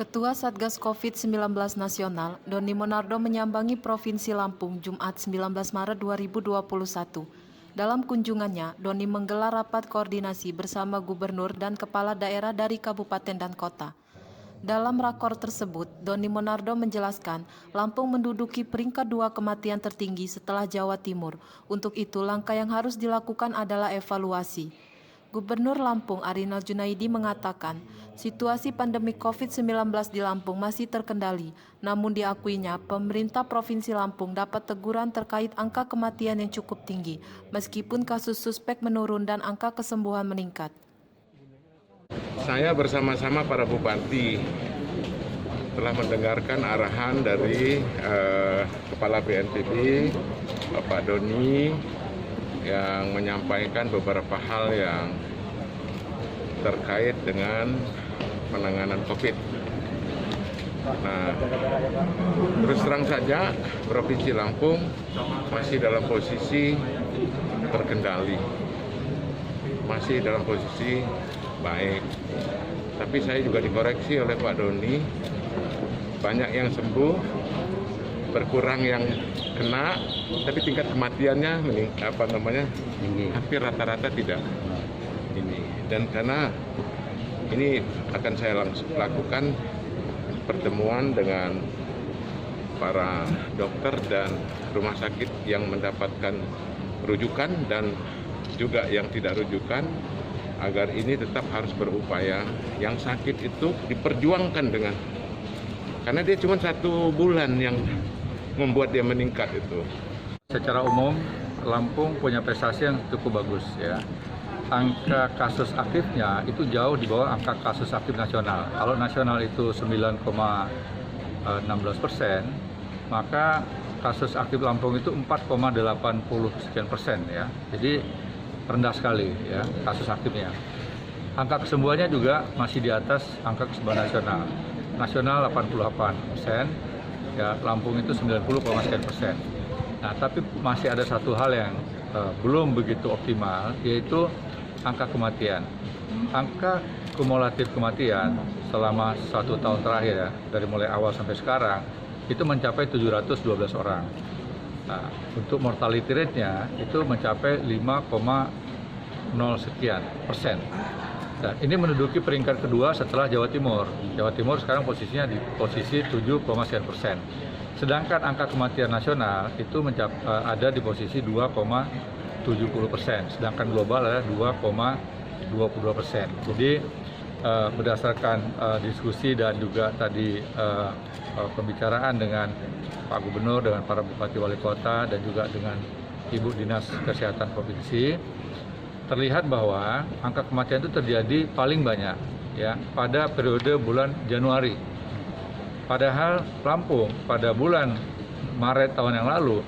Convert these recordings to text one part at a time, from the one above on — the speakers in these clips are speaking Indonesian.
Ketua Satgas COVID-19 Nasional, Doni Monardo menyambangi Provinsi Lampung Jumat 19 Maret 2021. Dalam kunjungannya, Doni menggelar rapat koordinasi bersama gubernur dan kepala daerah dari kabupaten dan kota. Dalam rakor tersebut, Doni Monardo menjelaskan Lampung menduduki peringkat 2 kematian tertinggi setelah Jawa Timur. Untuk itu, langkah yang harus dilakukan adalah evaluasi. Gubernur Lampung Arinal Junaidi mengatakan, situasi pandemi COVID-19 di Lampung masih terkendali, namun diakuinya pemerintah Provinsi Lampung dapat teguran terkait angka kematian yang cukup tinggi, meskipun kasus suspek menurun dan angka kesembuhan meningkat. Saya bersama-sama para bupati telah mendengarkan arahan dari Kepala BNPB, Bapak Doni, yang menyampaikan beberapa hal yang terkait dengan penanganan COVID. Nah, terus terang saja Provinsi Lampung masih dalam posisi terkendali, masih dalam posisi baik. Tapi saya juga dikoreksi oleh Pak Doni, banyak yang sembuh, berkurang yang kena, tapi tingkat kematiannya hampir rata-rata tidak ini. Dan karena ini akan saya lakukan pertemuan dengan para dokter dan rumah sakit yang mendapatkan rujukan dan juga yang tidak rujukan, agar ini tetap harus berupaya. Yang sakit itu diperjuangkan karena dia cuma 1 bulan yang membuat dia meningkat itu. Secara umum, Lampung punya prestasi yang cukup bagus ya. Angka kasus aktifnya itu jauh di bawah angka kasus aktif nasional. Kalau nasional itu 9,16%, maka kasus aktif Lampung itu 4,80% ya. Jadi rendah sekali ya kasus aktifnya. Angka kesembuhannya juga masih di atas angka kesembuhan nasional. Nasional 88%, ya Lampung itu 90,sekian%. Nah, tapi masih ada satu hal yang belum begitu optimal, yaitu angka kematian. Angka kumulatif kematian selama 1 tahun terakhir ya, dari mulai awal sampai sekarang, itu mencapai 712 orang. Nah, untuk mortality rate-nya itu mencapai 5,0% Dan ini menduduki peringkat kedua setelah Jawa Timur. Jawa Timur sekarang posisinya di posisi 7,sekian%. Sedangkan angka kematian nasional itu ada di posisi 2,70%. Sedangkan global adalah 2,22%. Jadi berdasarkan diskusi dan juga tadi pembicaraan dengan Pak Gubernur, dengan para Bupati Wali Kota, dan juga dengan Ibu Dinas Kesehatan Provinsi, terlihat bahwa angka kematian itu terjadi paling banyak ya pada periode bulan Januari. Padahal Lampung pada bulan Maret tahun yang lalu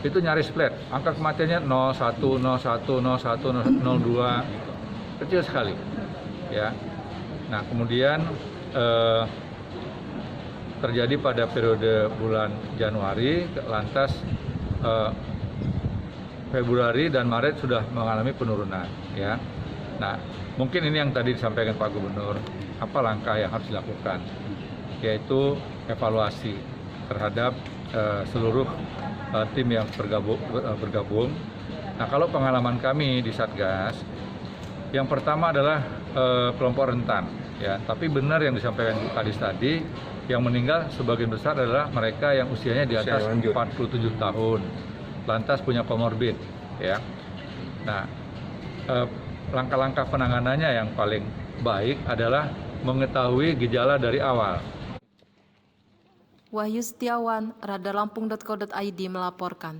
itu nyaris flat. Angka kematiannya 01, 01, 01, 02 gitu. Kecil sekali. Ya. Nah, kemudian terjadi pada periode bulan Januari, lantas Februari dan Maret sudah mengalami penurunan ya. Nah, mungkin ini yang tadi disampaikan Pak Gubernur, apa langkah yang harus dilakukan, yaitu evaluasi terhadap seluruh tim yang bergabung. Nah, kalau pengalaman kami di Satgas, yang pertama adalah kelompok rentan ya, tapi benar yang disampaikan Bu Kadis tadi, yang meninggal sebagian besar adalah mereka yang usianya di atas 47 tahun. Lantas punya komorbid ya. Nah, langkah-langkah penanganannya yang paling baik adalah mengetahui gejala dari awal. Wahyu Setiawan, radarlampung.co.id melaporkan.